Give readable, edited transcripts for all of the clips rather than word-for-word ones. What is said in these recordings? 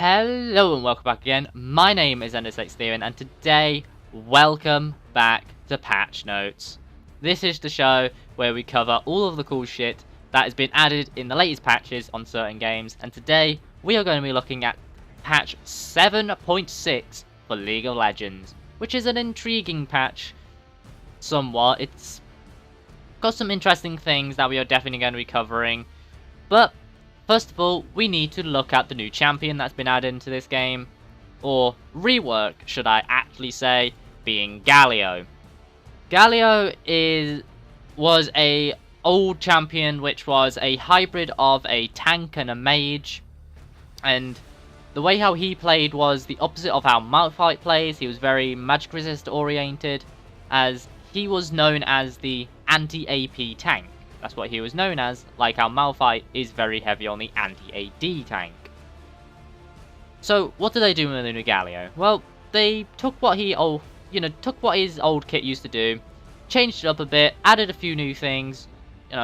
Hello and welcome back again. My name is Theon, and today, welcome back to Patch Notes. This is the show where we cover all of the cool shit that has been added in the latest patches on certain games, and today we are going to be looking at patch 7.6 for League of Legends, which is an intriguing patch somewhat. It's got some interesting things that we are definitely going to be covering, but first of all, we need to look at the new champion that's been added into this game, or rework, should I actually say, being Galio. Galio was a old champion which was a hybrid of a tank and a mage, and the way how he played was the opposite of how Malphite plays. He was very magic resist oriented, as he was known as the anti-AP tank. That's what he was known as, like how Malphite is very heavy on the anti-AD tank. So, what did they do with the new Galio? Well, they took what his old kit used to do, changed it up a bit, added a few new things,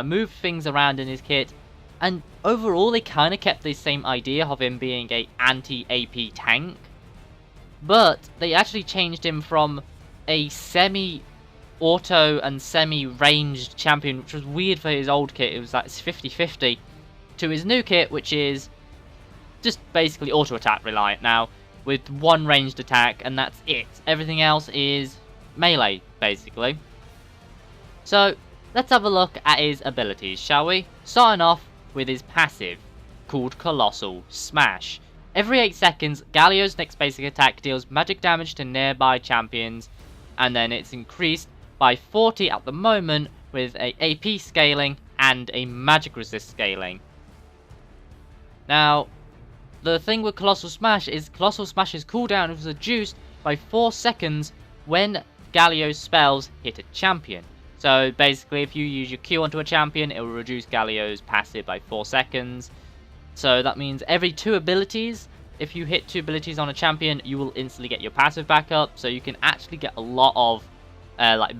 moved things around in his kit, and overall they kind of kept the same idea of him being a anti-AP tank, but they actually changed him from a semi-auto and semi-ranged champion, which was weird for his old kit. It was like 50-50, to his new kit, which is just basically auto-attack reliant now, with one ranged attack, and that's it. Everything else is melee, basically. So, let's have a look at his abilities, shall we? Starting off with his passive, called Colossal Smash. Every 8 seconds, Galio's next basic attack deals magic damage to nearby champions, and then it's increased by 40 at the moment with a AP scaling and a magic resist scaling. Now, the thing with Colossal Smash's cooldown was reduced by 4 seconds when Galio's spells hit a champion. So basically, if you use your Q onto a champion, it will reduce Galio's passive by 4 seconds. So that means every 2 abilities, if you hit 2 abilities on a champion, you will instantly get your passive back up. So you can actually get a lot of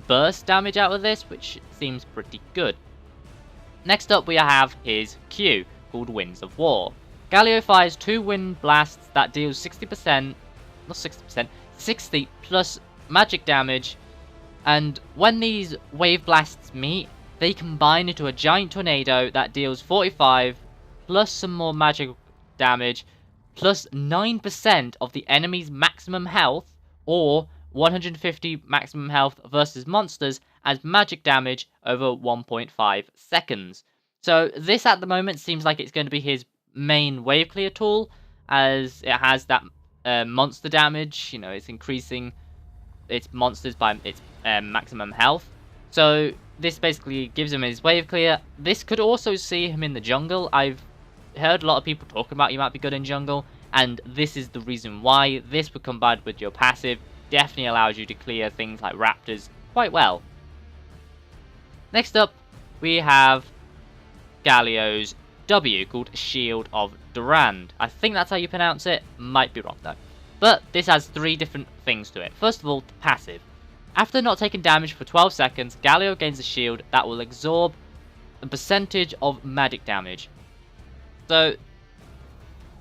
burst damage out of this, which seems pretty good. Next up, we have his Q, called Winds of War. Galio fires 2 wind blasts that deals 60% plus magic damage, and when these wave blasts meet, they combine into a giant tornado that deals 45 plus some more magic damage plus 9% of the enemy's maximum health, or 150 maximum health versus monsters as magic damage over 1.5 seconds. So this at the moment seems like it's going to be his main wave clear tool, as it has that monster damage. It's increasing its monsters by its maximum health. So this basically gives him his wave clear. This could also see him in the jungle. I've heard a lot of people talking about he might be good in jungle, and this is the reason why. This would combined with your passive definitely allows you to clear things like raptors quite well. Next up, we have Galio's W, called Shield of Durand. I think that's how you pronounce it. Might be wrong though. But this has 3 different things to it. First of all, the passive. After not taking damage for 12 seconds, Galio gains a shield that will absorb a percentage of magic damage. So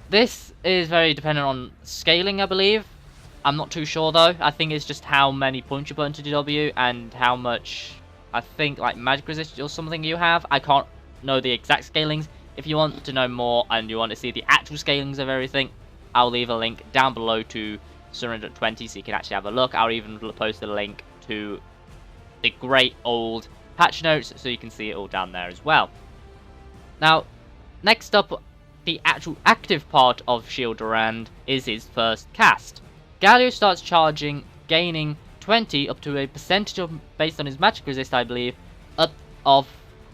this is very dependent on scaling, I believe. I'm not too sure though. I think it's just how many points you put into W and how much, I think, like magic resist or something you have. I can't know the exact scalings. If you want to know more and you want to see the actual scalings of everything, I'll leave a link down below to 720 so you can actually have a look. I'll even post a link to the great old patch notes so you can see it all down there as well. Now, next up, the actual active part of Shield Durand is his first cast. Galio starts charging, gaining 20 up to a percentage of, based on his magic resist, I believe, of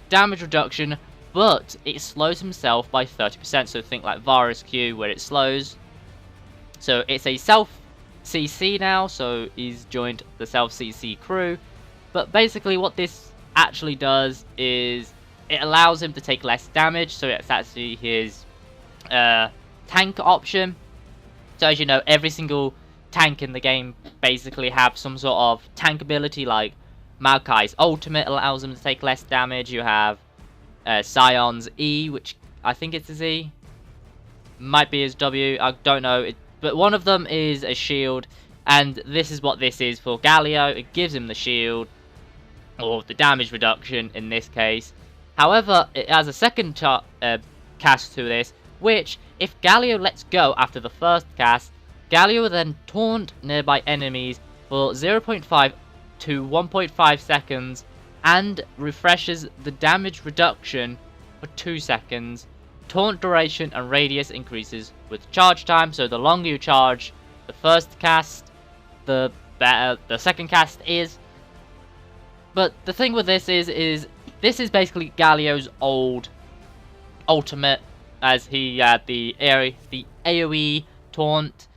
damage reduction, but it slows himself by 30%. So think like Varus Q, where it slows. So it's a self CC now, so he's joined the self CC crew. But basically what this actually does is it allows him to take less damage, so it's actually his tank option. So as you know, every single tank in the game basically have some sort of tank ability, like Maokai's ultimate allows him to take less damage. You have Sion's E, which I think it's his E. might be his W, I don't know, but one of them is a shield, and this is what this is for Galio. It gives him the shield, or the damage reduction in this case. However, it has a second cast to this, which, if Galio lets go after the first cast, Galio will then taunt nearby enemies for 0.5 to 1.5 seconds, and refreshes the damage reduction for 2 seconds. Taunt duration and radius increases with charge time, so the longer you charge the first cast, the better the second cast is. But the thing with this is this is basically Galio's old ultimate, as he had the AoE taunt,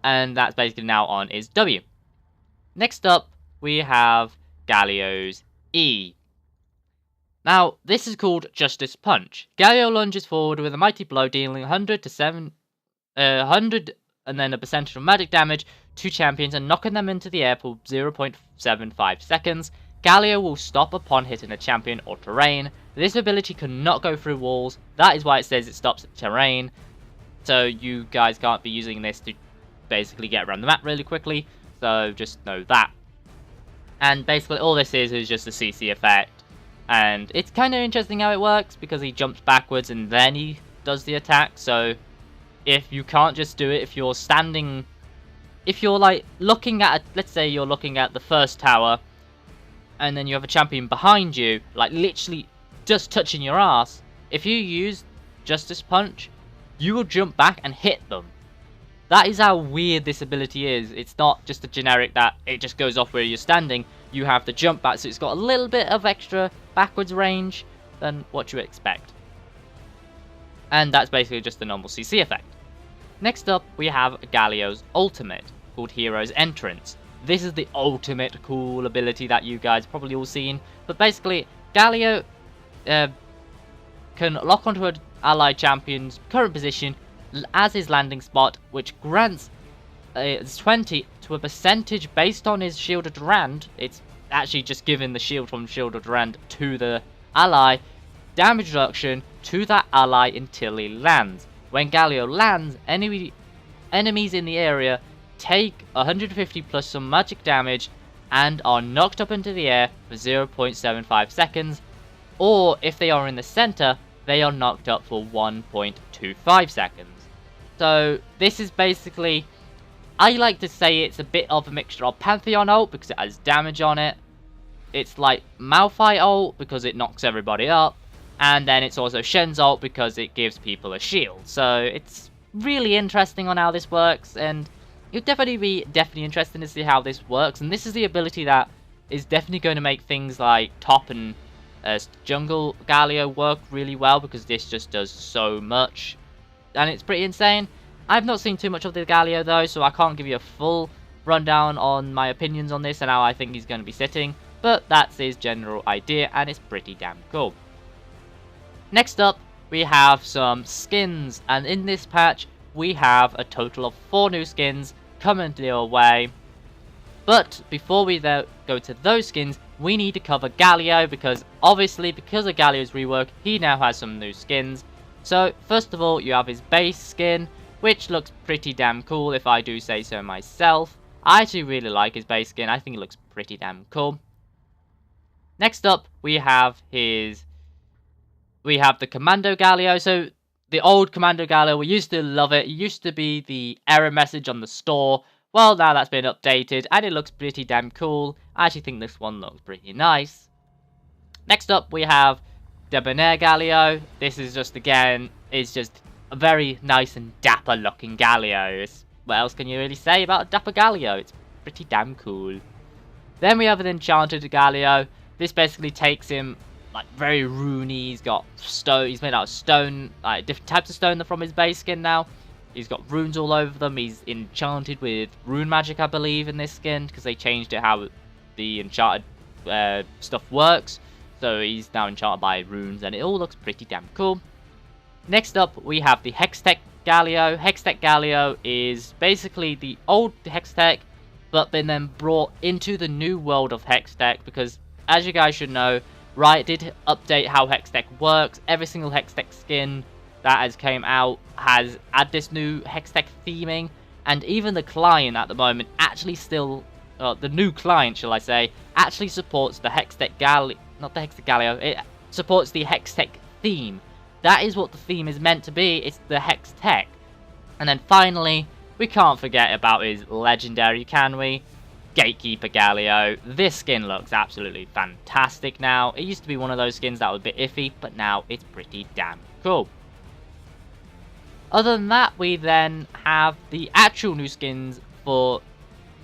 and that's basically now on his W. Next up, we have Galio's E. Now, this is called Justice Punch. Galio lunges forward with a mighty blow, dealing 100 and then a percentage of magic damage to champions and knocking them into the air for 0.75 seconds. Galio will stop upon hitting a champion or terrain. This ability cannot go through walls. That is why it says it stops at terrain. So you guys can't be using this to basically get around the map really quickly. So just know that. And basically all this is just a CC effect. And it's kind of interesting how it works, because he jumps backwards and then he does the attack. So if you can't just do it, if you're standing, if you're like looking at, let's say you're looking at the first tower, and then you have a champion behind you, like literally just touching your ass, if you use Justice Punch, you will jump back and hit them. That is how weird this ability is. It's not just a generic that it just goes off where you're standing. You have the jump back, so it's got a little bit of extra backwards range than what you expect. And that's basically just the normal CC effect. Next up, we have Galio's ultimate, called Hero's Entrance. This is the ultimate cool ability that you guys probably all seen. But basically, Galio can lock onto an allied champion's current position as his landing spot, which grants 20 to a percentage based on his Shielded Rand. It's actually just giving the shield from Shielded Rand to the ally, damage reduction to that ally until he lands. When Galio lands, enemies in the area take 150 plus some magic damage and are knocked up into the air for 0.75 seconds, or if they are in the center, they are knocked up for 1.25 seconds. So this is basically, I like to say it's a bit of a mixture of Pantheon ult because it has damage on it. It's like Malphite ult because it knocks everybody up. And then it's also Shen's ult because it gives people a shield. So it's really interesting on how this works, and it'll definitely be interesting to see how this works. And this is the ability that is definitely going to make things like top and jungle Galio work really well, because this just does so much. And it's pretty insane. I've not seen too much of the Galio though, so I can't give you a full rundown on my opinions on this and how I think he's going to be sitting. But that's his general idea, and it's pretty damn cool. Next up, we have some skins, and in this patch, we have a total of 4 new skins coming your way. But before we go to those skins, we need to cover Galio, because obviously, because of Galio's rework, he now has some new skins. So, first of all, you have his base skin, which looks pretty damn cool if I do say so myself. I actually really like his base skin. I think it looks pretty damn cool. Next up, we have the Commando Galio. So, the old Commando Galio, we used to love it. It used to be the error message on the store. Well, now that's been updated, and it looks pretty damn cool. I actually think this one looks pretty nice. Next up, we have Debonair Galio. This is just, again, it's just a very nice and dapper looking Galio. What else can you really say about a dapper Galio? It's pretty damn cool. Then we have an Enchanted Galio. This basically takes him like very runey. He's got stone. He's made out of stone, like different types of stone from his base skin now. He's got runes all over them. He's enchanted with rune magic, I believe, in this skin, because they changed it how the enchanted stuff works. So he's now enchanted by runes, and it all looks pretty damn cool. Next up, we have the Hextech Galio. Hextech Galio is basically the old Hextech, but been then brought into the new world of Hextech, because as you guys should know, Riot did update how Hextech works. Every single Hextech skin that has came out has had this new Hextech theming, and even the client at the moment actually still, the new client, shall I say, actually supports the Hextech not the Hextech Galio, it supports the Hextech theme. That is what the theme is meant to be, it's the Hextech. And then finally, we can't forget about his legendary, can we? Gatekeeper Galio. This skin looks absolutely fantastic now. It used to be one of those skins that was a bit iffy, but now it's pretty damn cool. Other than that, we then have the actual new skins for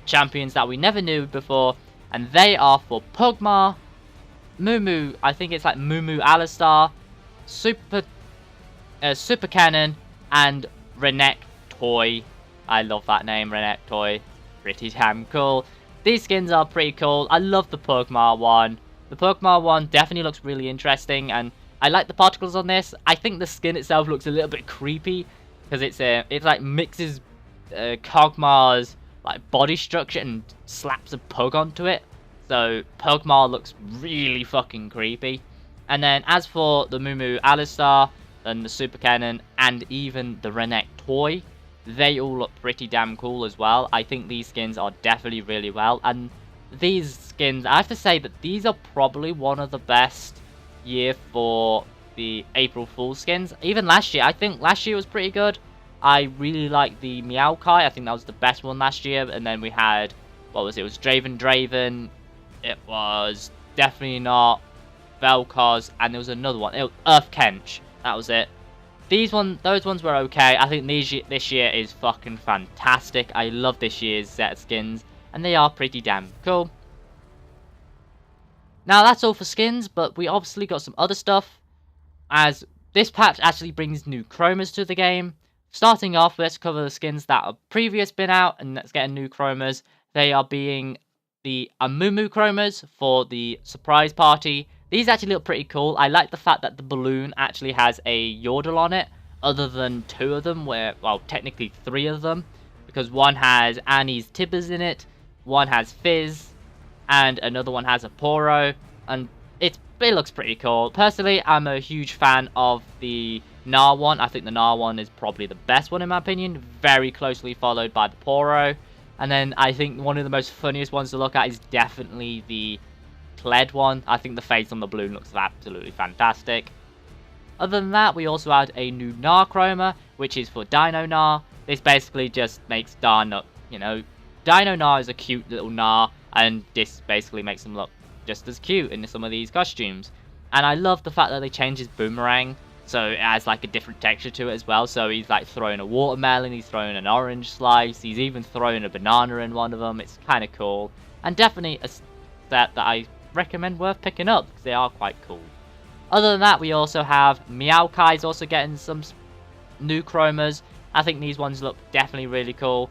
champions that we never knew before, and they are for Pug'Maw, Moo, I think it's like Moo Alistar, Super Cannon, and Renek Toy. I love that name, Renek Toy. Pretty damn cool. These skins are pretty cool. I love the Pug'Maw one. The Pug'Maw one definitely looks really interesting, and I like the particles on this. I think the skin itself looks a little bit creepy because it's like mixes Kog'Maw's like body structure and slaps a pug onto it. So Pug'Maw looks really fucking creepy. And then as for the Moo Alistar and the Super Cannon and even the Renek Toy, they all look pretty damn cool as well. I think these skins are definitely really well. And these skins, I have to say that these are probably one of the best year for the April Fool's skins. Even last year, I think last year was pretty good. I really like the Meowkai. I think that was the best one last year. And then we had, what was it? It was Draven. It was definitely not Vel'Koz. And there was another one. It was Earth Kench. That was it. Those ones were okay. I think this year is fucking fantastic. I love this year's set of skins, and they are pretty damn cool. Now that's all for skins, but we obviously got some other stuff, as this patch actually brings new chromas to the game. Starting off, let's cover the skins that have previous been out, and let's get new chromas. They are being the Amumu chromas for the surprise party. These actually look pretty cool. I like the fact that the balloon actually has a Yordle on it, other than two of them, well, technically three of them, because one has Annie's Tibbers in it, one has Fizz, and another one has a Poro, and it looks pretty cool. Personally, I'm a huge fan of the Gnar one. I think the Gnar one is probably the best one in my opinion, very closely followed by the Poro, and then I think one of the most funniest ones to look at is definitely the Kled one. I think the face on the balloon looks absolutely fantastic. Other than that, we also had a new Gnar chroma, which is for Dino Gnar. This basically just makes Dino Gnar is a cute little Gnar, and this basically makes him look just as cute in some of these costumes. And I love the fact that they changed his boomerang, so it has like a different texture to it as well. So he's like throwing a watermelon, he's throwing an orange slice, he's even throwing a banana in one of them. It's kind of cool, and definitely a set that I recommend worth picking up because they are quite cool. Other than that, we also have Meowkai's also getting some new chromas. I think these ones look definitely really cool.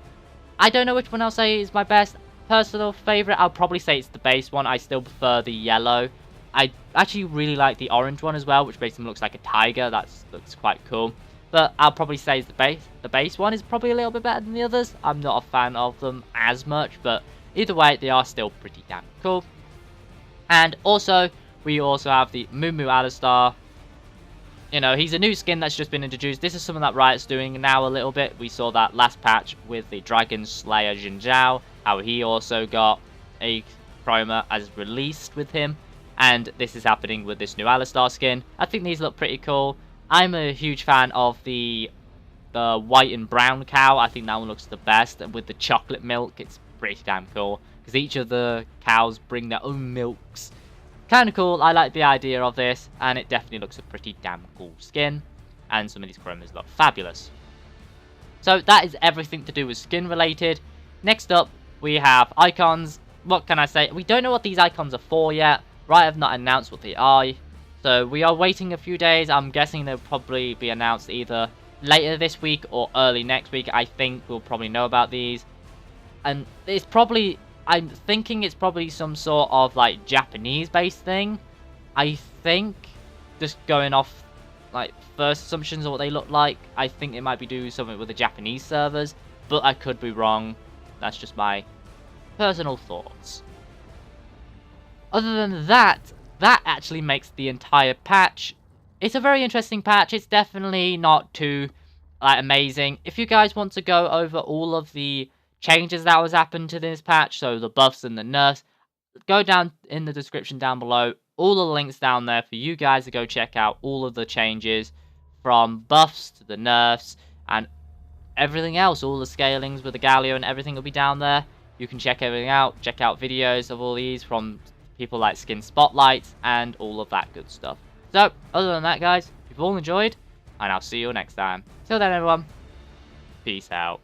I don't know which one I'll say is my best personal favorite. I'll probably say it's the base one. I still prefer the yellow. I actually really like the orange one as well, which basically looks like a tiger. That looks quite cool. But I'll probably say it's the base. The base one is probably a little bit better than the others. I'm not a fan of them as much, but either way, they are still pretty damn cool. And also, we also have the Moo Alistar. You know, he's a new skin that's just been introduced. This is something that Riot's doing now a little bit. We saw that last patch with the Dragon Slayer Jin Zhao, how he also got a chroma as released with him. And this is happening with this new Alistar skin. I think these look pretty cool. I'm a huge fan of the white and brown cow. I think that one looks the best. And with the chocolate milk, it's pretty damn cool, because each of the cows bring their own milks. Kind of cool. I like the idea of this, and it definitely looks a pretty damn cool skin, and some of these chromas look fabulous. So that is everything to do with skin related. Next up, we have icons. What can I say? We don't know what these icons are for yet. Riot have not announced what they are, so we are waiting a few days. I'm guessing they'll probably be announced either later this week or early next week. I think we'll probably know about these. And it's probably, I'm thinking it's probably some sort of like Japanese based thing. I think, just going off like first assumptions of what they look like, I think it might be doing something with the Japanese servers, but I could be wrong. That's just my personal thoughts. Other than that, that actually makes the entire patch it's a very interesting patch. It's definitely not too amazing. If you guys want to go over all of the changes that was happened to this patch, so the buffs and the nerfs, go down in the description down below. All the links down there for you guys to go check out all of the changes, from buffs to the nerfs and everything else. All the scalings with the Galio and everything will be down there. You can check everything out. Check out videos of all these from people like Skin Spotlights and all of that good stuff. So, other than that, guys, if you've all enjoyed, and I'll see you next time. Till then, everyone, peace out.